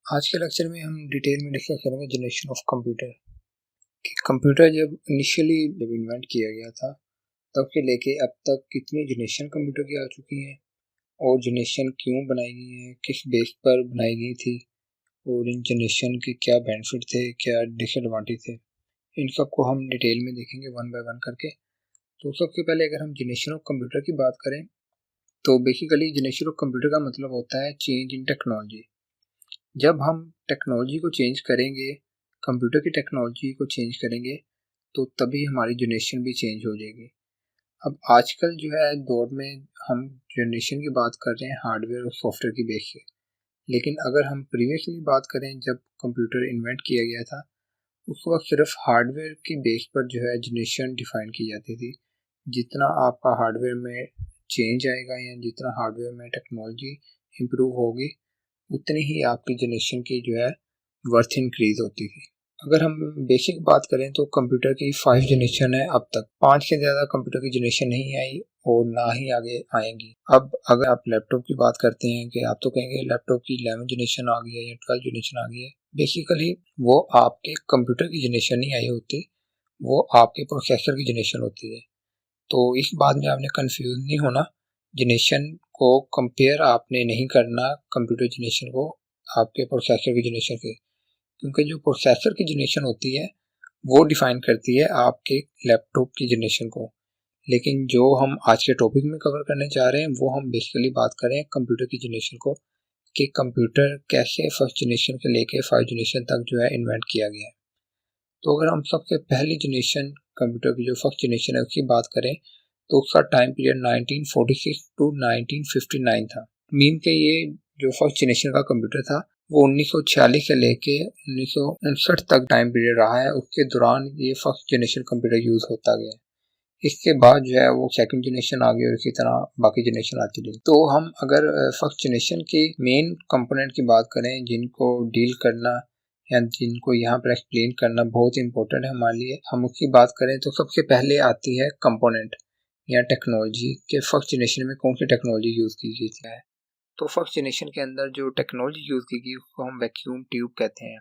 आज के लेक्चर में हम डिटेल में डिस्कस करेंगे जनरेशन ऑफ कंप्यूटर कि कंप्यूटर जब इनिशियली जब इन्वेंट किया गया था तब से लेके अब तक कितनी जनरेशन कंप्यूटर की आ चुकी हैं और जनरेशन क्यों बनाई गई है, किस बेस पर बनाई गई थी और इन जनरेशन के क्या बेनिफिट थे, क्या डिसएडवांटेज थे, इन सबको हम डिटेल में देखेंगे वन बाय वन करके। तो सबसे पहले अगर हम जनरेशन ऑफ कंप्यूटर की बात करें तो बेसिकली जनरेशन ऑफ कंप्यूटर का मतलब होता है चेंज इन टेक्नोलॉजी। जब हम टेक्नोलॉजी को चेंज करेंगे, कंप्यूटर की टेक्नोलॉजी को चेंज करेंगे तो तभी हमारी जनरेशन भी चेंज हो जाएगी। अब आजकल जो है दौर में हम जनरेशन की बात कर रहे हैं हार्डवेयर और सॉफ्टवेयर की बेस से, लेकिन अगर हम प्रीवियसली बात करें जब कंप्यूटर इन्वेंट किया गया था उस वक्त सिर्फ हार्डवेयर की बेस पर जो है जनरेशन डिफाइन की जाती थी। जितना आपका हार्डवेयर में चेंज आएगा या जितना हार्डवेयर में टेक्नोलॉजी इम्प्रूव होगी उतनी ही आपकी जनरेशन की जो है वर्थ इंक्रीज होती थी। अगर हम बेसिक बात करें तो कंप्यूटर की 5 जनरेशन है, अब तक 5 से ज़्यादा कंप्यूटर की जनरेशन नहीं आई और ना ही आगे आएंगी। अब अगर आप लैपटॉप की बात करते हैं कि आप तो कहेंगे लैपटॉप की 11 जनरेशन आ गई है या 12 जनरेशन आ गई है, बेसिकली वो आपके कंप्यूटर की जनरेशन नहीं आई होती, वो आपके प्रोसेसर की जनरेशन होती है। तो इस बात में आपने कंफ्यूज नहीं होना, जनरेशन को कंपेयर आपने नहीं करना कंप्यूटर जनरेशन को आपके प्रोसेसर की जनरेशन से, क्योंकि जो प्रोसेसर की जनरेशन होती है वो डिफाइन करती है आपके लैपटॉप की जनरेशन को। लेकिन जो हम आज के टॉपिक में कवर करने जा रहे हैं वो हम बेसिकली बात करें कंप्यूटर की जनरेशन को कि कंप्यूटर कैसे फर्स्ट जनरेशन से लेके 5 जनरेशन तक जो है इन्वेंट किया गया है। तो अगर हम सबसे पहली जनरेशन कंप्यूटर की जो फर्स्ट जनरेशन है उसकी बात करें तो उसका टाइम पीरियड 1946 टू 1959 था। मीन के ये जो फर्स्ट जनरेशन का कंप्यूटर था वो 1946 से लेके 1959 तक टाइम पीरियड रहा है। उसके दौरान ये फर्स्ट जनरेशन कंप्यूटर यूज होता गया। इसके बाद जो है वो सेकंड जनरेशन आ गई और इसी तरह बाकी जनरेशन आती रही। तो हम अगर फर्स्ट जनरेशन की मेन कंपोनेंट की बात करें जिनको डील करना या जिनको यहाँ पर एक्सप्लेन करना बहुत इंपॉर्टेंट है हमारे लिए, हम उसकी बात करें तो सबसे पहले आती है कंपोनेंट या टेक्नोलॉजी के फर्स्ट जनरेशन में कौन सी टेक्नोलॉजी यूज की गई है। तो फर्स्ट जनरेशन के अंदर जो टेक्नोलॉजी यूज की गई उसको हम वैक्यूम ट्यूब कहते हैं।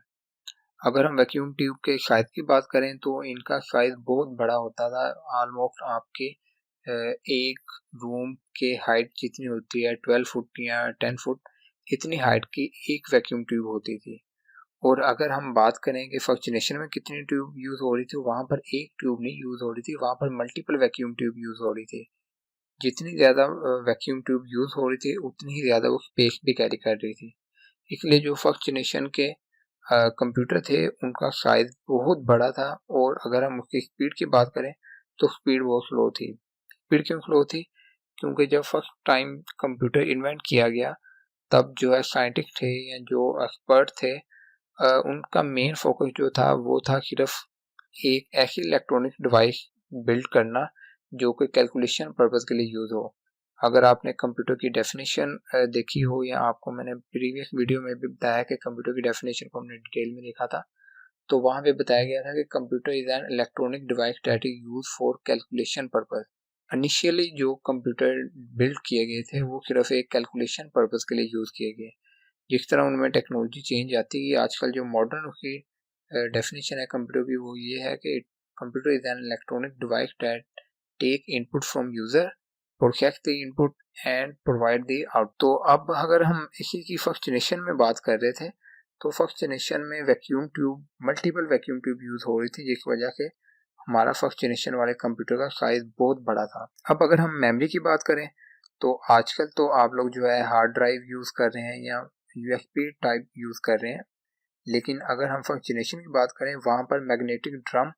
अगर हम वैक्यूम ट्यूब के साइज की बात करें तो इनका साइज बहुत बड़ा होता था, ऑलमोस्ट आपके एक रूम के हाइट जितनी होती है 12 फुट या 10 फुट इतनी हाइट की एक वैक्यूम ट्यूब होती थी। और अगर हम बात करें कि फर्स्ट जनरेशन में कितनी ट्यूब यूज हो रही थी, वहां पर एक ट्यूब नहीं यूज हो रही थी, वहां पर मल्टीपल वैक्यूम ट्यूब यूज हो रही थी। जितनी ज्यादा वैक्यूम ट्यूब यूज हो रही थी उतनी ही ज्यादा वो स्पेस भी कैरी कर रही थी। इसलिए जो फर्स्ट जनरेशन के कंप्यूटर थे उनका साइज बहुत बड़ा था। और अगर हम उसकी स्पीड की बात करें तो स्पीड बहुत स्लो थी। स्पीड क्यों स्लो थी? क्योंकि जब फर्स्ट टाइम कंप्यूटर इन्वेंट किया गया तब जो है साइंटिस्ट थे या जो एक्सपर्ट थे उनका मेन फोकस जो था वो था सिर्फ एक ऐसी इलेक्ट्रॉनिक डिवाइस बिल्ड करना जो कि कैलकुलेशन पर्पस के लिए यूज हो। अगर आपने कंप्यूटर की डेफिनेशन देखी हो या आपको मैंने प्रीवियस वीडियो में भी बताया कि कंप्यूटर की डेफिनेशन को हमने डिटेल में देखा था, तो वहां पे बताया गया था कि computer is an electronic device that is use for calculation purpose. Initially जो कंप्यूटर बिल्ड किए गए थे वो सिर्फ एक कैलकुलेशन पर्पस के लिए यूज किए गए। जिस तरह उनमें टेक्नोलॉजी चेंज आती है आजकल जो मॉडर्न उसकी डेफिनेशन है कंप्यूटर की वो ये है कि computer is an electronic device that take input from user, process the input and provide the out. तो अब अगर हम इसी की फर्स्ट जनरेशन में बात कर रहे थे तो फर्स्ट जनरेशन में vacuum tube multiple vacuum tube use हो रही थी, जिस वजह से हमारा फर्स्ट जनरेशन वाले कंप्यूटर का साइज बहुत बड़ा था। अब अगर हम मेमोरी की बात करें तो आजकल तो आप लोग जो है हार्ड ड्राइव यूज कर रहे हैं या यूएसबी टाइप यूज कर रहे हैं, लेकिन अगर हम फर्स्ट जनरेशन की बात करें वहां पर मैग्नेटिक ड्रम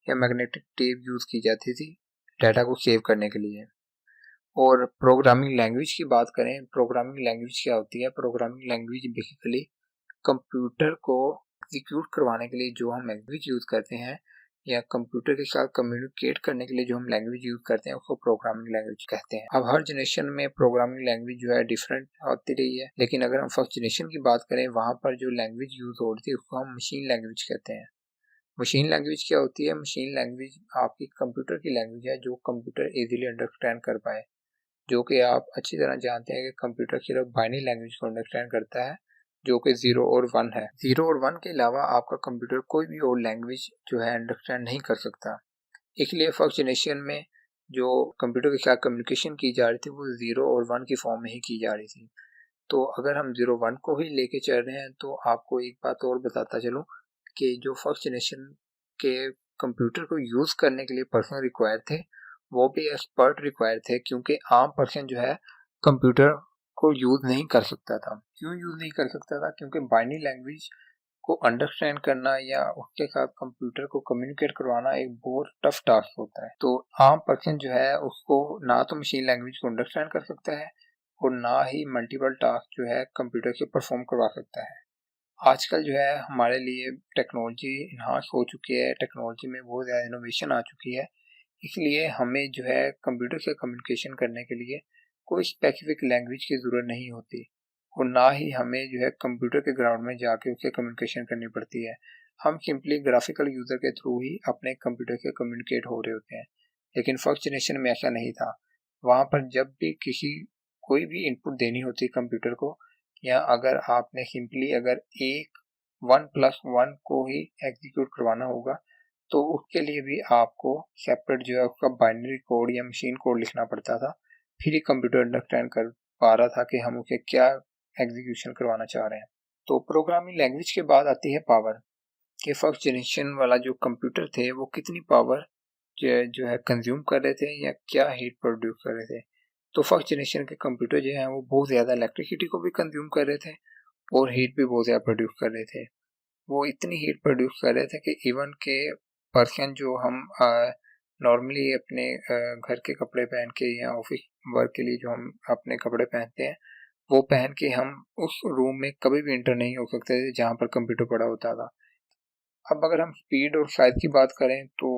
या मैग्नेटिक टेप यूज की जाती थी डाटा को सेव करने के लिए। और प्रोग्रामिंग लैंग्वेज की बात करें, प्रोग्रामिंग लैंग्वेज क्या होती है? प्रोग्रामिंग लैंग्वेज बेसिकली कंप्यूटर को एग्जीक्यूट करवाने के लिए जो हम लैंग्वेज यूज करते हैं या कंप्यूटर के साथ कम्युनिकेट करने के लिए जो हम लैंग्वेज यूज करते हैं उसको प्रोग्रामिंग लैंग्वेज कहते हैं। अब हर जनरेशन में प्रोग्रामिंग लैंग्वेज जो है डिफरेंट होती रही है, लेकिन अगर हम फर्स्ट जनरेशन की बात करें वहां पर जो लैंग्वेज यूज हो रही थी उसको हम मशीन लैंग्वेज कहते हैं। मशीन लैंग्वेज क्या होती है? मशीन लैंग्वेज आपकी कंप्यूटर की लैंग्वेज है जो कंप्यूटर इजीली अंडरस्टैंड कर पाए। जो कि आप अच्छी तरह जानते हैं कि कंप्यूटर सिर्फ बाइनरी लैंग्वेज को अंडरस्टैंड करता है जो कि 0 और 1 है। 0 और 1 के अलावा आपका कंप्यूटर कोई भी और लैंग्वेज जो है अंडरस्टैंड नहीं कर सकता। इसलिए फर्स्ट जनरेशन में जो कंप्यूटर के साथ कम्युनिकेशन की जा रही थी वो 0 और 1 की फॉर्म में ही की जा रही थी। तो अगर हम 0-1 को ही लेके चल रहे हैं तो आपको एक बात और बताता चलूँ कि जो फर्स्ट जनरेशन के कंप्यूटर को यूज़ करने के लिए पर्सन रिक्वायर थे वो भी एक्सपर्ट रिक्वायर थे, क्योंकि आम पर्सन जो है कंप्यूटर को यूज़ नहीं कर सकता था। क्यों यूज़ नहीं कर सकता था? क्योंकि बाइनरी लैंग्वेज को अंडरस्टैंड करना या उसके साथ कंप्यूटर को कम्युनिकेट करवाना एक बहुत टफ टास्क होता है। तो आम पर्सन जो है उसको ना तो मशीन लैंग्वेज को अंडरस्टैंड कर सकता है और ना ही मल्टीपल टास्क जो है कंप्यूटर से परफॉर्म करवा सकता है। आजकल जो है हमारे लिए टेक्नोलॉजी इन्हांस हो चुकी है, टेक्नोलॉजी में बहुत ज़्यादा इनोवेशन आ चुकी है, इसलिए हमें जो है कंप्यूटर से कम्युनिकेशन करने के लिए कोई स्पेसिफिक लैंग्वेज की ज़रूरत नहीं होती और ना ही हमें जो है कंप्यूटर के ग्राउंड में जाके उससे कम्युनिकेशन करनी पड़ती है। हम सिंपली ग्राफिकल यूज़र के थ्रू ही अपने कंप्यूटर से कम्युनिकेट हो रहे होते हैं। लेकिन फर्स्ट जनरेशन में ऐसा नहीं था। वहाँ पर जब भी किसी कोई भी इनपुट देनी होती कंप्यूटर को, या अगर आपने सिंपली अगर एक 1+1 को ही एग्जीक्यूट करवाना होगा तो उसके लिए भी आपको सेपरेट जो है उसका बाइनरी कोड या मशीन कोड लिखना पड़ता था। फिर ही कंप्यूटर अंडरस्टैंड कर पा रहा था कि हम उसे क्या एग्जीक्यूशन करवाना चाह रहे हैं। तो प्रोग्रामिंग लैंग्वेज के बाद आती है पावर, कि फर्स्ट जनरेशन वाला जो कंप्यूटर थे वो कितनी पावर जो है कंज्यूम कर रहे थे या क्या हीट प्रोड्यूस कर रहे थे। तो फर्स्ट जनरेशन के कंप्यूटर जो है वो बहुत ज़्यादा इलेक्ट्रिसिटी को भी कंज्यूम कर रहे थे और हीट भी बहुत ज़्यादा प्रोड्यूस कर रहे थे। वो इतनी हीट प्रोड्यूस कर रहे थे कि इवन के पर्सन जो हम नॉर्मली अपने घर के कपड़े पहन के या ऑफिस वर्क के लिए जो हम अपने कपड़े पहनते हैं वो पहन के हम उस रूम में कभी भी इंटर नहीं हो सकते थे जहाँ पर कंप्यूटर पड़ा होता था। अब अगर हम स्पीड और साइज की बात करें तो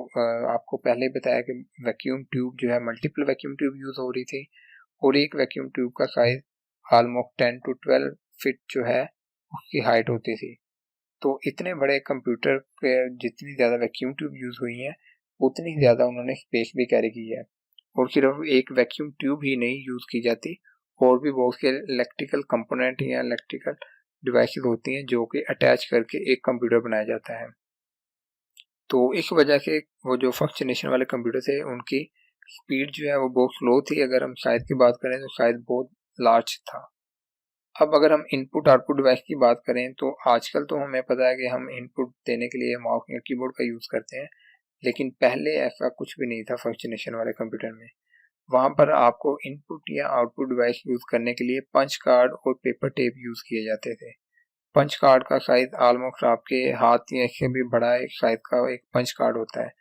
आपको पहले बताया कि वैक्यूम ट्यूब जो है मल्टीपल वैक्यूम ट्यूब यूज़ हो रही थी और एक वैक्यूम ट्यूब का साइज ऑलमोस्ट 10 to 12 फीट जो है उसकी हाइट होती थी। तो इतने बड़े कंप्यूटर पे जितनी ज़्यादा वैक्यूम ट्यूब यूज़ हुई हैं उतनी ज़्यादा उन्होंने स्पेस भी कैरी की है। और सिर्फ एक वैक्यूम ट्यूब ही नहीं यूज़ की जाती, और भी बहुत से इलेक्ट्रिकल कंपोनेंट या इलेक्ट्रिकल डिवाइसेस होती हैं जो कि अटैच करके एक कंप्यूटर बनाया जाता है। तो इस वजह से वो जो फर्स्ट जनरेशन वाले कंप्यूटर थे उनकी स्पीड जो है वो बहुत स्लो थी। अगर हम साइज की बात करें तो साइज बहुत लार्ज था। अब अगर हम इनपुट आउटपुट डिवाइस की बात करें तो आजकल तो हमें पता है कि हम इनपुट देने के लिए माउस या कीबोर्ड का यूज़ करते हैं, लेकिन पहले ऐसा कुछ भी नहीं था फर्स्ट जनरेशन वाले कंप्यूटर में। वहाँ पर आपको इनपुट या आउटपुट डिवाइस यूज़ करने के लिए पंच कार्ड और पेपर टेप यूज़ किए जाते थे। पंच कार्ड का साइज ऑलमोस्ट आपके हाथ या इससे भी बड़ा एक साइज का एक पंच कार्ड होता है,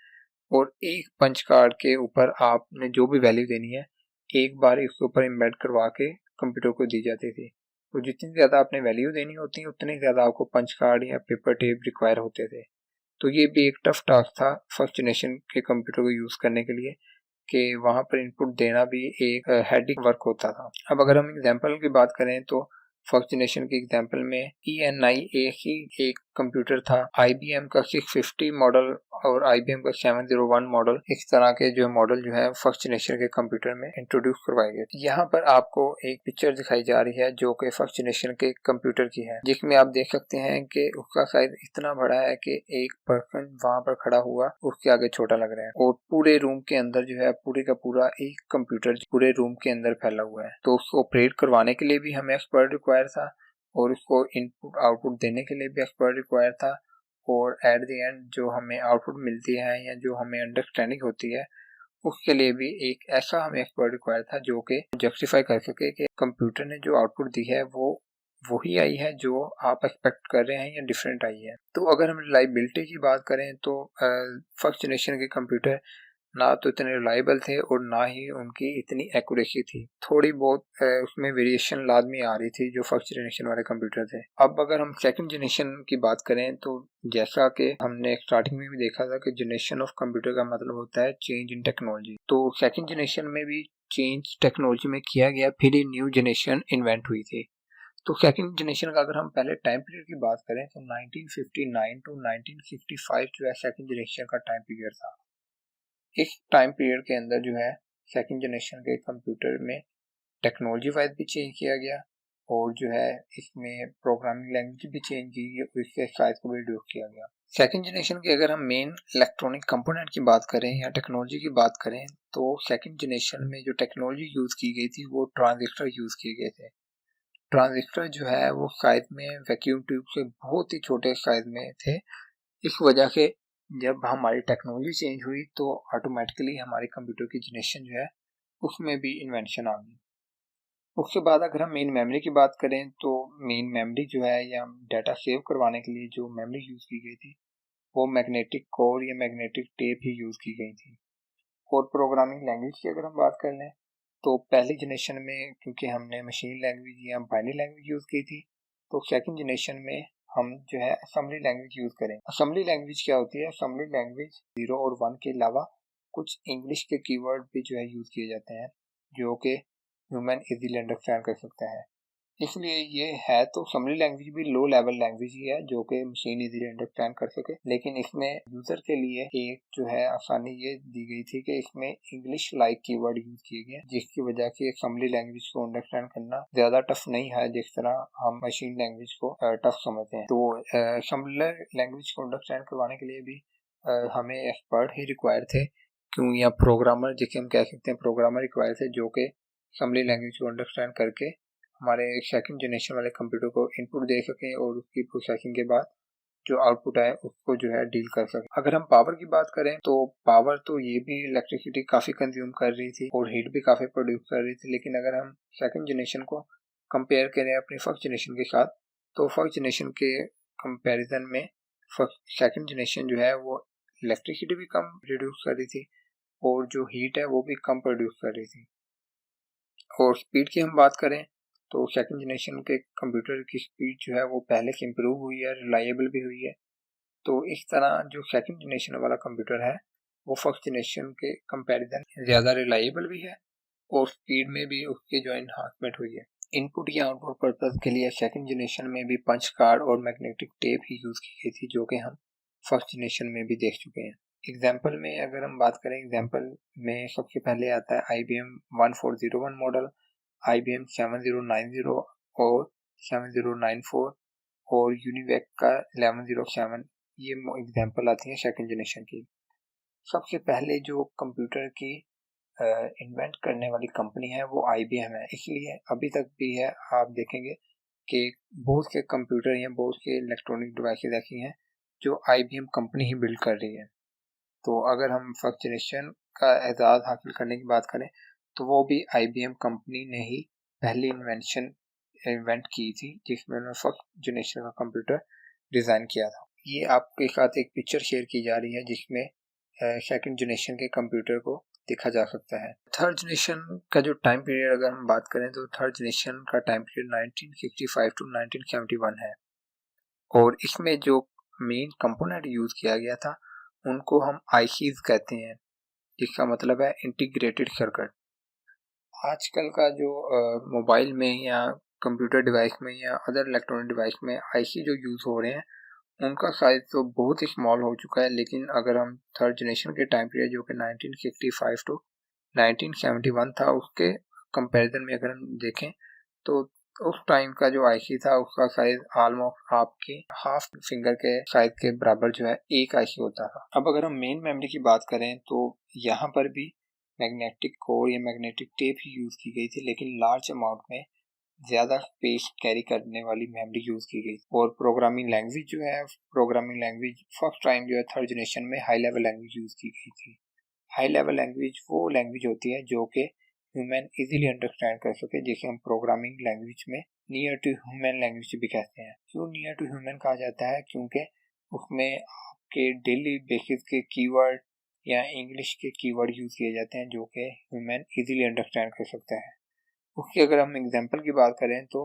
और एक पंच कार्ड के ऊपर आपने जो भी वैल्यू देनी है एक बार इसके ऊपर एम्बेड करवा के कंप्यूटर को दी जाती थी। तो जितनी ज़्यादा आपने वैल्यू देनी होती उतनी ज़्यादा आपको पंच कार्ड या पेपर टेप रिक्वायर होते थे। तो ये भी एक टफ टास्क था फर्स्ट जनरेशन के कंप्यूटर को यूज़ करने के लिए, कि वहाँ पर इनपुट देना भी एक हेडेक वर्क होता था। अब अगर हम एग्जांपल की बात करें तो फर्स्ट जनरेशन के एग्जांपल में ENIAC एक कंप्यूटर था, IBM का 650 मॉडल और IBM का 701 मॉडल, इस तरह के जो मॉडल जो है फर्स्ट जनरेशन के कंप्यूटर में इंट्रोड्यूस करवाए गए। यहाँ पर आपको एक पिक्चर दिखाई जा रही है जो कि फर्स्ट जनरेशन के कंप्यूटर की है, जिसमें आप देख सकते हैं कि उसका साइज इतना बड़ा है कि एक पर्सन वहाँ पर खड़ा हुआ उसके आगे छोटा लग रहा है, और पूरे रूम के अंदर जो है पूरे का पूरा एक कंप्यूटर पूरे रूम के अंदर फैला हुआ है। तो उसको ऑपरेट करवाने के लिए भी हमें एक्सपर्ट रिक्वायर था और उसको इनपुट आउटपुट देने के लिए भी एक्सपर्ट रिक्वायर था, और एट द एंड जो हमें आउटपुट मिलती है या जो हमें अंडरस्टैंडिंग होती है उसके लिए भी एक ऐसा हमें एक्सपर्ट रिक्वायर था जो कि जस्टिफाई कर सके कि कंप्यूटर ने जो आउटपुट दी है वो वही आई है जो आप एक्सपेक्ट कर रहे हैं या डिफरेंट आई है। तो अगर हम रिलायबिलिटी की बात करें तो फर्स्ट जनरेशन के कंप्यूटर ना तो इतने रिलायबल थे और ना ही उनकी इतनी एक्यूरेसी थी। थोड़ी बहुत उसमें वेरिएशन लाजमी आ रही थी जो फर्स्ट जनरेशन वाले कंप्यूटर थे। अब अगर हम सेकंड जनरेशन की बात करें तो जैसा कि हमने स्टार्टिंग में भी देखा था कि जनरेशन ऑफ कंप्यूटर का मतलब होता है चेंज इन टेक्नोलॉजी। तो सेकंड जनरेशन में भी चेंज टेक्नोलॉजी में किया गया, फिर ही न्यू जनरेशन इन्वेंट हुई थी। तो सेकंड जनरेशन का अगर हम पहले टाइम पीरियड की बात करें तो 1959 टू 1955 जो है सेकंड जनरेशन का टाइम पीरियड था। इस टाइम पीरियड के अंदर जो है सेकंड जनरेशन के कंप्यूटर में टेक्नोलॉजी वाइज भी चेंज किया गया और जो है इसमें प्रोग्रामिंग लैंग्वेज भी चेंज की गई और इसके साइज को भी रिड्यूस किया गया। सेकंड जनरेशन की अगर हम मेन इलेक्ट्रॉनिक कंपोनेंट की बात करें या टेक्नोलॉजी की बात करें तो सेकंड जनरेशन में जो टेक्नोलॉजी यूज़ की गई थी वो ट्रांजिस्टर यूज़ किए गए थे। ट्रांजिस्टर जो है वो साइज में वैक्यूम ट्यूब से बहुत ही छोटे साइज में थे। इस वजह से जब हमारी टेक्नोलॉजी चेंज हुई तो ऑटोमेटिकली हमारे कंप्यूटर की जनरेशन जो है उसमें भी इन्वेंशन आ गई। उसके बाद अगर हम मेन मेमोरी की बात करें तो मेन मेमोरी जो है या डाटा सेव करवाने के लिए जो मेमोरी यूज़ की गई थी वो मैग्नेटिक कोर या मैग्नेटिक टेप ही यूज़ की गई थी। और प्रोग्रामिंग लैंग्वेज की अगर हम बात कर लें तो पहली जनरेशन में क्योंकि हमने मशीन लैंग्वेज या बाइनरी लैंग्वेज यूज़ की थी तो सेकंड जनरेशन में हम जो है असेंबली लैंग्वेज यूज़ करें। असेंबली लैंग्वेज क्या होती है? असेंबली लैंग्वेज 0 और 1 के अलावा कुछ इंग्लिश के कीवर्ड भी जो है यूज़ किए जाते हैं जो कि ह्यूमन इजीली अंडरस्टैंड कर सकता है। इसलिए ये है तो असेंबली लैंग्वेज भी लो लेवल लैंग्वेज ही है जो कि मशीन इजीली अंडरस्टैंड कर सके, लेकिन इसमें यूजर के लिए एक जो है आसानी ये दी गई थी कि इसमें इंग्लिश लाइक कीवर्ड यूज किए गए जिसकी वजह से असेंबली लैंग्वेज को अंडरस्टैंड करना ज्यादा टफ नहीं है जिस तरह हम मशीन लैंग्वेज को टफ समझते हैं। तो असेंबली लैंग्वेज को अंडरस्टैंड करवाने के लिए भी हमें एक्सपर्ट ही रिक्वायर थे, क्यों, या प्रोग्रामर जिसे हम कह सकते हैं प्रोग्रामर रिक्वायर थे जो कि असेंबली लैंग्वेज को अंडरस्टैंड करके हमारे सेकंड जनरेशन वाले कंप्यूटर को इनपुट दे सकें और उसकी प्रोसेसिंग के बाद जो आउटपुट है उसको जो है डील कर सकें। अगर हम पावर की बात करें तो पावर तो ये भी इलेक्ट्रिसिटी काफ़ी कंज्यूम कर रही थी और हीट भी काफ़ी प्रोड्यूस कर रही थी, लेकिन अगर हम सेकंड जनरेशन को कंपेयर करें अपनी फर्स्ट जनरेशन के साथ तो फर्स्ट जनरेशन के कंपैरिजन में सेकंड जनरेशन जो है वो इलेक्ट्रिसिटी भी कम रिड्यूस कर रही थी और जो हीट है वो भी कम प्रोड्यूस कर रही थी। और स्पीड की हम बात करें तो सेकंड जनरेशन के कंप्यूटर की स्पीड जो है वो पहले से इम्प्रूव हुई है, रिलायबल भी हुई है। तो इस तरह जो सेकंड जनरेशन वाला कंप्यूटर है वो फर्स्ट जनरेशन के कंपैरिजन ज़्यादा रिलायबल भी है और स्पीड में भी उसकी जो इन्हांसमेंट हुई है। इनपुट या आउटपुट पर्पज के लिए सेकंड जनरेशन में भी पंच कार्ड और मैग्नेटिक टेप ही यूज़ की गई थी जो कि हम फर्स्ट जनरेशन में भी देख चुके हैं। एग्जाम्पल में अगर हम बात करें, एग्जाम्पल में सबसे पहले आता है IBM 1401 मॉडल, IBM 7090 और 7094 और यूनिवेक का 1107। ये एग्जाम्पल आती है सेकंड जनरेशन की। सबसे पहले जो कंप्यूटर की इन्वेंट करने वाली कंपनी है वो IBM है, इसलिए अभी तक भी है। आप देखेंगे कि बहुत से कंप्यूटर या बहुत से इलेक्ट्रॉनिक डिवाइसेस ऐसी हैं जो IBM कंपनी ही बिल्ड कर रही है। तो अगर हम फर्स्ट जनरेशन का एजाज़ हासिल करने की बात करें तो वो भी IBM कंपनी ने ही पहली इन्वेंट की थी जिसमें उन्होंने फर्स्ट जनरेशन का कंप्यूटर डिज़ाइन किया था। ये आपके साथ एक पिक्चर शेयर की जा रही है जिसमें सेकंड जनरेशन के कंप्यूटर को देखा जा सकता है। थर्ड जनरेशन का जो टाइम पीरियड अगर हम बात करें तो थर्ड जनरेशन का टाइम पीरियड 1965 टू 1971 है और इसमें जो मेन कंपोनेंट यूज़ किया गया था उनको हम ICs कहते हैं, जिसका मतलब है इंटीग्रेटेड सर्किट। आजकल का जो मोबाइल में या कंप्यूटर डिवाइस में या अदर इलेक्ट्रॉनिक डिवाइस में IC जो यूज़ हो रहे हैं उनका साइज तो बहुत ही स्मॉल हो चुका है, लेकिन अगर हम थर्ड जनरेशन के टाइम पीरियड जो कि 1965 टू 1971 था उसके कंपैरिजन में अगर हम देखें तो उस टाइम का जो IC था उसका साइज ऑलमोस्ट आपके हाफ फिंगर के साइज के बराबर जो है एक IC होता था। अब अगर हम मेन मेमोरी की बात करें तो यहाँ पर भी मैग्नेटिक कोर या मैग्नेटिक टेप ही यूज़ की गई थी, लेकिन लार्ज अमाउंट में ज़्यादा स्पेस कैरी करने वाली मेमोरी यूज़ की गई। और प्रोग्रामिंग लैंग्वेज जो है, प्रोग्रामिंग लैंग्वेज फर्स्ट टाइम जो है थर्ड जनरेशन में हाई लेवल लैंग्वेज यूज़ की गई थी। हाई लेवल लैंग्वेज वो लैंग्वेज होती है जो कि ह्यूमन इजीली अंडरस्टैंड कर सके, जिसे हम प्रोग्रामिंग लैंग्वेज में नियर टू ह्यूमन लैंग्वेज भी कहते हैं। क्यों नियर टू ह्यूमन कहा जाता है? क्योंकि उसमें आपके डेली बेसिस के कीवर्ड या इंग्लिश के कीवर्ड यूज़ किए जाते हैं जो कि ह्यूमन इजीली अंडरस्टैंड कर सकता है। उसकी अगर हम एग्जांपल की बात करें तो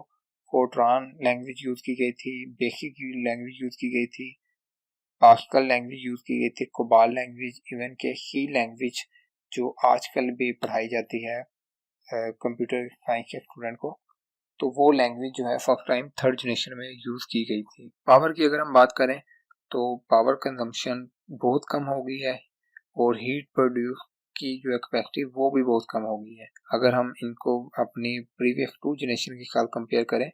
फोर्ट्रान लैंग्वेज यूज़ की गई थी, बेसिक लैंग्वेज यूज़ की गई थी, पास्कल लैंग्वेज यूज़ की गई थी, कोबाल लैंग्वेज, इवन के सी लैंग्वेज जो आजकल भी पढ़ाई जाती है कंप्यूटर साइंस के स्टूडेंट को, तो वो लैंग्वेज जो है फर्स्ट टाइम थर्ड जनरेशन में यूज़ की गई थी। पावर की अगर हम बात करें तो पावर कंजम्पशन बहुत कम हो गई है और हीट प्रोड्यूस की जो कैपेसिटी वो भी बहुत कम हो गई है। अगर हम इनको अपनी प्रीवियस 2 जनरेशन के साथ कंपेयर करें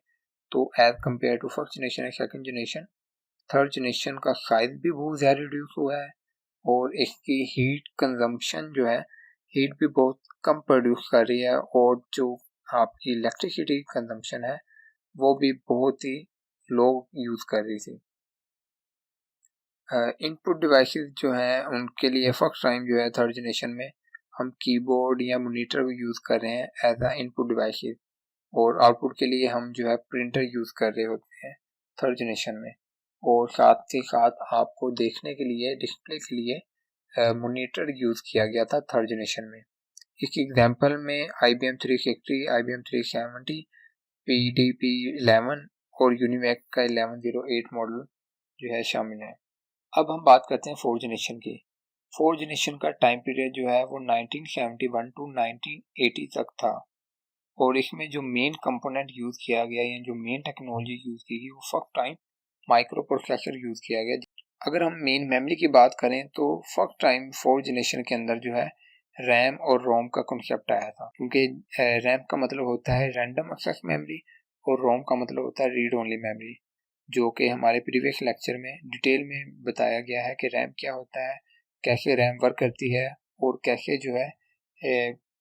तो as compare to first generation and second generation, third generation का साइज भी बहुत ज़्यादा रिड्यूस हुआ है और इसकी हीट कंजम्पशन जो है, हीट भी बहुत कम प्रोड्यूस कर रही है और जो आपकी इलेक्ट्रिसिटी कंजम्पशन है वो भी बहुत ही लो यूज़ कर रही थी। इनपुट डिवाइसेस जो हैं उनके लिए फर्स्ट टाइम जो है थर्ड जनरेशन में हम कीबोर्ड या मॉनिटर को यूज़ कर रहे हैं एज अ इनपुट डिवाइसेस, और आउटपुट के लिए हम जो है प्रिंटर यूज़ कर रहे होते हैं थर्ड जनरेशन में, और साथ ही साथ आपको देखने के लिए डिस्प्ले के लिए मॉनिटर यूज़ किया गया था थर्ड जनरेशन में। इस एग्जांपल में IBM 360, IBM 370, PDP-11 और यूनिमैक का 1108 मॉडल जो है शामिल है। अब हम बात करते हैं फोर्थ जनरेशन की। फोर्थ जनरेशन का टाइम पीरियड जो है वो 1971 टू 1980 तक था, और इसमें जो मेन कंपोनेंट यूज़ किया गया या जो मेन टेक्नोलॉजी यूज़ की गई वो first time micro processor use किया गया। अगर हम मेन मेमोरी की बात करें तो फर्स्ट टाइम फोर्थ जनरेशन के अंदर जो है रैम और रोम का कॉन्सेप्ट आया था, क्योंकि रैम का मतलब होता है रैंडम एक्सेस मेमोरी और रोम का मतलब होता है रीड ओनली मेमोरी, जो कि हमारे प्रीवियस लेक्चर में डिटेल में बताया गया है कि रैम क्या होता है, कैसे रैम वर्क करती है और कैसे जो है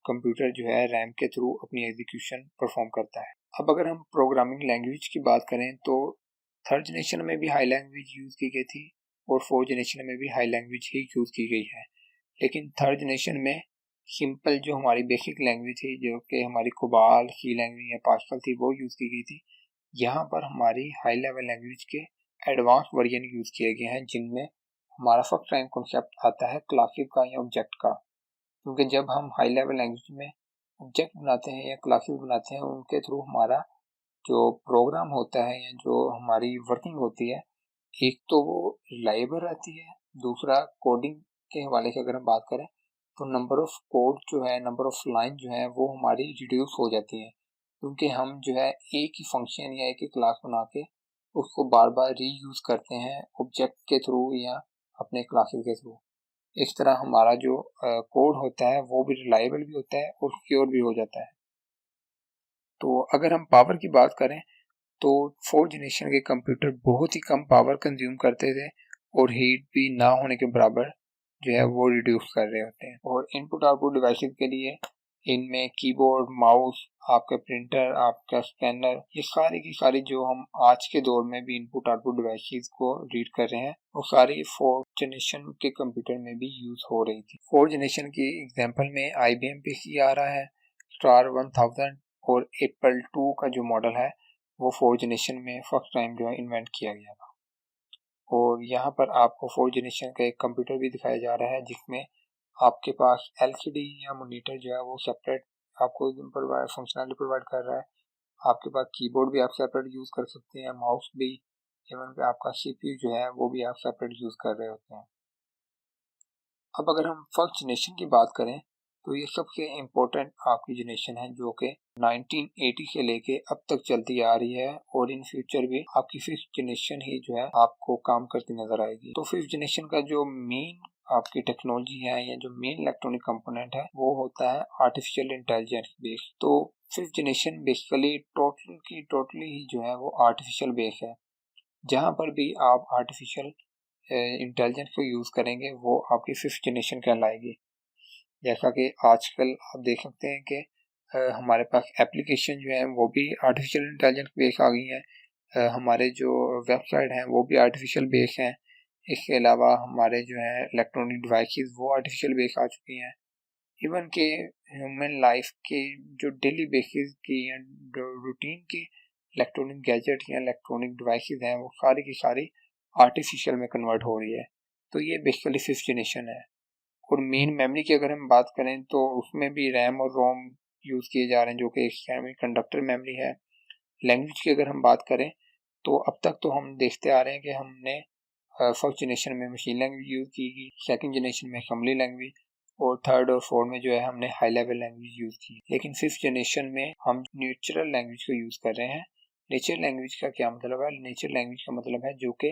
कंप्यूटर जो है रैम के थ्रू अपनी एग्जीक्यूशन परफॉर्म करता है। अब अगर हम प्रोग्रामिंग लैंग्वेज की बात करें तो थर्ड जनरेशन में भी हाई लैंग्वेज यूज़ की गई थी और फोर्थ जनरेशन में भी हाई लैंग्वेज ही यूज़ की गई है, लेकिन थर्ड जनरेशन में सिंपल जो हमारी बेसिक लैंग्वेज थी, जो कि हमारी कोबाल, सी लैंग्वेज या पास्कल थी, वो यूज़ की गई थी। यहाँ पर हमारी हाई लेवल लैंग्वेज के एडवांस वर्जन यूज़ किए गए हैं, जिनमें हमारा फर्स्ट टाइम कॉन्सेप्ट आता है क्लासेस का या ऑब्जेक्ट का, क्योंकि जब हम हाई लेवल लैंग्वेज में ऑब्जेक्ट बनाते हैं या क्लासेस बनाते हैं, उनके थ्रू हमारा जो प्रोग्राम होता है या जो हमारी वर्किंग होती है, एक तो वो रिलायबल रहती है, दूसरा कोडिंग के हवाले से अगर हम बात करें तो नंबर ऑफ कोड जो है, नंबर ऑफ लाइन जो है वो हमारी रिड्यूस हो जाती है, क्योंकि हम जो है एक ही फंक्शन या एक ही क्लास बना के उसको बार बार रीयूज करते हैं ऑब्जेक्ट के थ्रू या अपने क्लासेस के थ्रू। इस तरह हमारा जो कोड होता है वो भी रिलायबल भी होता है और सिक्योर भी हो जाता है। तो अगर हम पावर की बात करें तो फोर्थ जनरेशन के कंप्यूटर बहुत ही कम पावर कंज्यूम करते थे और हीट भी ना होने के बराबर जो है वो रिड्यूस कर रहे होते हैं। और इनपुट आउटपुट डिवाइसेस के लिए इनमें कीबोर्ड, माउस, आपका प्रिंटर, आपका स्कैनर, ये सारी की सारी जो हम आज के दौर में भी इनपुट आउटपुट डिवाइसेस को रीड कर रहे हैं, वो सारी फोर्थ जनरेशन के कंप्यूटर में भी यूज हो रही थी। फोर्थ जनरेशन की एग्जांपल में IBM PC आ रहा है, स्टार 1000, और एप्पल 2 का जो मॉडल है वो फोर्थ जनरेशन में फर्स्ट टाइम जो है इन्वेंट किया गया था। और यहाँ पर आपको फोर्थ जनरेशन का एक कंप्यूटर भी दिखाया जा रहा है, जिसमें आपके पास LCD या मॉनिटर जो है वो सेपरेट आपको फंक्शनलिटी प्रोवाइड कर रहा है। आपके पास कीबोर्ड भी आप सेपरेट यूज़ कर सकते हैं, माउस भी, इवन कि आपका CPU जो है वो भी आप सेपरेट यूज़ कर रहे होते हैं। अब अगर हम फर्स्ट जनरेशन की बात करें तो ये सबसे इम्पोर्टेंट आपकी जनरेशन है, जो कि 1980 से लेके अब तक चलती आ रही है, और इन फ्यूचर भी आपकी फिफ्थ जनरेशन ही जो है आपको काम करती नजर आएगी। तो फिफ्थ जनरेशन का जो मेन आपकी टेक्नोलॉजी है या जो मेन इलेक्ट्रॉनिक कंपोनेंट है वो होता है आर्टिफिशियल इंटेलिजेंस बेस। तो फिफ्थ जनरेशन बेसिकली टोटली ही जो है वो आर्टिफिशियल बेस है। जहाँ पर भी आप आर्टिफिशियल इंटेलिजेंस को यूज़ करेंगे वो आपकी फिफ्थ जनरेशन कहलाएगी। जैसा कि आजकल आप देख सकते हैं कि हमारे पास एप्लीकेशन जो है वो भी आर्टिफिशियल इंटेलिजेंस बेस आ गई हैं, हमारे जो वेबसाइट हैं वो भी आर्टिफिशियल बेस हैं। इसके अलावा हमारे जो है इलेक्ट्रॉनिक डिवाइसेस वो आर्टिफिशियल बेस आ चुकी हैं। इवन के ह्यूमन लाइफ के जो डेली बेसिस की या रूटीन की इलेक्ट्रॉनिक गैजेट या इलेक्ट्रॉनिक डिवाइसेस हैं वो सारी की सारी आर्टिफिशियल में कन्वर्ट हो रही है। तो ये बेसिकली फिफ्थ जनरेशन है। और मेन मेमोरी की अगर हम बात करें तो उसमें भी रैम और रोम यूज़ किए जा रहे हैं, जो कि सेमी कंडक्टर मेमोरी है। लैंग्वेज की अगर हम बात करें तो अब तक तो हम देखते आ रहे हैं कि हमने फर्स्ट जनरेशन में मशीन लैंग्वेज यूज़ की, सेकंड जनरेशन में असेंबली लैंग्वेज, और थर्ड और फोर्थ में जो है हमने हाई लेवल लैंग्वेज यूज़ की। लेकिन फिफ्थ जनरेशन में हम नेचुरल लैंग्वेज को यूज़ कर रहे हैं। नेचुरल लैंग्वेज का क्या मतलब है? नेचुरल लैंग्वेज का मतलब है जो कि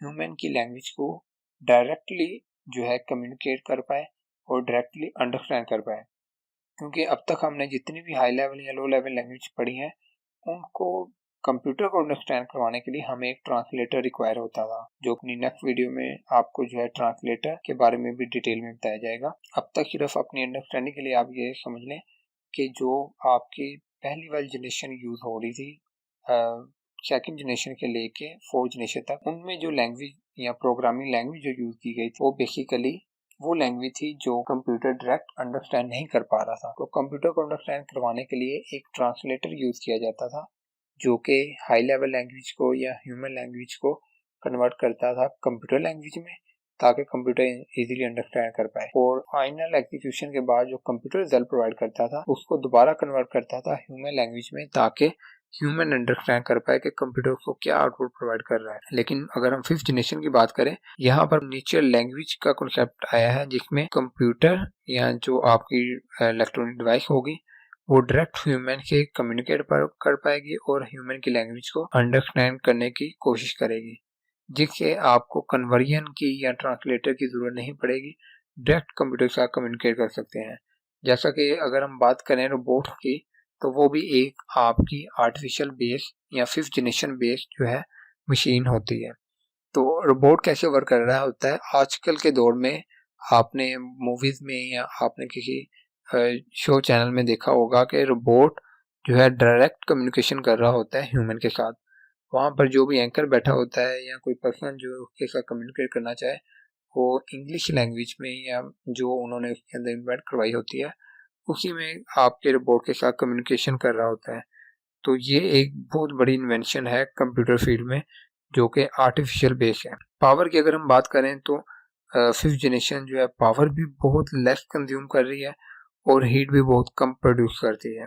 ह्यूमन की लैंग्वेज को डायरेक्टली जो है कम्युनिकेट कर पाए और डायरेक्टली अंडरस्टैंड कर पाए। क्योंकि अब तक हमने जितनी भी हाई लेवल या लो लेवल लैंग्वेज पढ़ी है उनको कंप्यूटर को अंडरस्टैंड करवाने के लिए हमें एक ट्रांसलेटर रिक्वायर होता था, जो अपनी नेक्स्ट वीडियो में आपको जो है ट्रांसलेटर के बारे में भी डिटेल में बताया जाएगा। अब तक सिर्फ अपनी अंडरस्टैंडिंग के लिए आप ये समझ लें कि जो आपकी पहली वाली जनरेशन यूज हो रही थी सेकंड जनरेशन के लेके फोर्थ जनरेशन तक, उनमें जो लैंग्वेज या प्रोग्रामिंग लैंग्वेज जो यूज की गई थी वो बेसिकली वो लैंग्वेज थी जो कंप्यूटर डायरेक्ट अंडरस्टैंड नहीं कर पा रहा था। तो कंप्यूटर को अंडरस्टैंड करवाने के लिए एक ट्रांसलेटर यूज किया जाता था, जो कि हाई लेवल लैंग्वेज को या ह्यूमन लैंग्वेज को कन्वर्ट करता था कंप्यूटर लैंग्वेज में, ताकि कंप्यूटर इजीली अंडरस्टैंड कर पाए। और फाइनल एग्जीक्यूशन के बाद जो कंप्यूटर रिजल्ट प्रोवाइड करता था उसको दोबारा कन्वर्ट करता था ह्यूमन लैंग्वेज में, ताकि ह्यूमन अंडरस्टैंड कर पाए कि कंप्यूटर को क्या आउटपुट प्रोवाइड कर रहा है। लेकिन अगर हम फिफ्थ जनरेशन की बात करें, यहाँ पर नेचुरल लैंग्वेज का कॉन्सेप्ट आया है, जिसमें कंप्यूटर या जो आपकी इलेक्ट्रॉनिक डिवाइस होगी वो डायरेक्ट ह्यूमन से कम्युनिकेट कर पाएगी और ह्यूमन की लैंग्वेज को अंडरस्टैंड करने की कोशिश करेगी, जिससे आपको कन्वर्जन की या ट्रांसलेटर की जरूरत नहीं पड़ेगी, डायरेक्ट कंप्यूटर के साथ कम्युनिकेट कर सकते हैं। जैसा कि अगर हम बात करें रोबोट की, तो वो भी एक आपकी आर्टिफिशियल बेस या फिफ्थ जनरेशन बेस जो है मशीन होती है। तो रोबोट कैसे वर्क कर रहा होता है, आजकल के दौर में आपने मूवीज में या आपने किसी शो चैनल में देखा होगा कि रोबोट जो है डायरेक्ट कम्युनिकेशन कर रहा होता है ह्यूमन के साथ। वहाँ पर जो भी एंकर बैठा होता है या कोई पर्सन जो उसके साथ कम्युनिकेट करना चाहे, वो इंग्लिश लैंग्वेज में या जो उन्होंने उसके अंदर इन्वेंट करवाई होती है उसी में आपके रोबोट के साथ कम्युनिकेशन कर रहा होता है। तो ये एक बहुत बड़ी इन्वेंशन है कंप्यूटर फील्ड में, जो कि आर्टिफिशियल बेस है। पावर की अगर हम बात करें तो फिफ्थ जनरेशन जो है पावर भी बहुत लेस कंज्यूम कर रही है और हीट भी बहुत कम प्रोड्यूस करती है।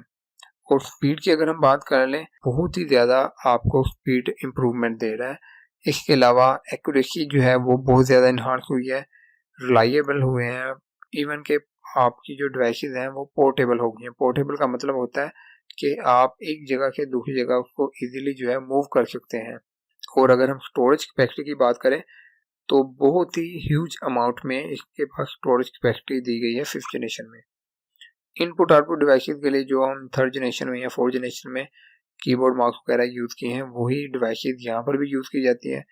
और स्पीड की अगर हम बात कर लें, बहुत ही ज़्यादा आपको स्पीड इम्प्रूवमेंट दे रहा है। इसके अलावा एक्यूरेसी जो है वो बहुत ज़्यादा इन्हांस हुई है, रिलायबल हुए हैं, इवन के आपकी जो डिवाइसेस हैं वो पोर्टेबल हो गई हैं। पोर्टेबल का मतलब होता है कि आप एक जगह से दूसरी जगह उसको इजीली जो है मूव कर सकते हैं। और अगर हम स्टोरेज कैपेसिटी की बात करें तो बहुत ही ह्यूज अमाउंट में इसके पास स्टोरेज कैपेसिटी दी गई है फिफ्थ जनरेशन में। इनपुट आउटपुट डिवाइसेस के लिए जो हम थर्ड जनरेशन में या फोर्थ जनरेशन में कीबोर्ड माउस वगैरह यूज़ किए हैं, वही डिवाइसेस यहाँ पर भी यूज़ की जाती है।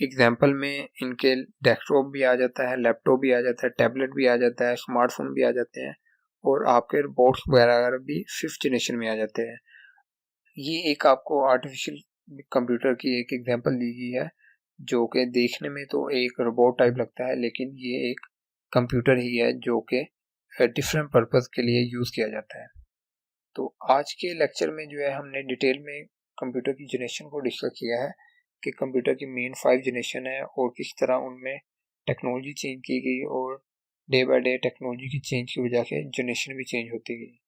एग्जाम्पल में इनके डेस्कटॉप भी आ जाता है, लैपटॉप भी आ जाता है, टैबलेट भी आ जाता है, स्मार्टफोन भी आ जाते हैं और आपके रोबोट्स वगैरह भी फिफ्थ जनरेशन में आ जाते हैं। ये एक आपको आर्टिफिशियल कंप्यूटर की एक एग्जांपल दी गई है, जो कि देखने में तो एक रोबोट टाइप लगता है, लेकिन ये एक कंप्यूटर ही है जो कि डिफरेंट पर्पस के लिए यूज़ किया जाता है। तो आज के लेक्चर में जो है हमने डिटेल में कंप्यूटर की जनरेशन को डिस्कस किया है कि कंप्यूटर की मेन 5 जनरेशन है और किस तरह उनमें टेक्नोलॉजी चेंज की गई और डे बाय डे टेक्नोलॉजी की चेंज की वजह से जनरेशन भी चेंज होती गई।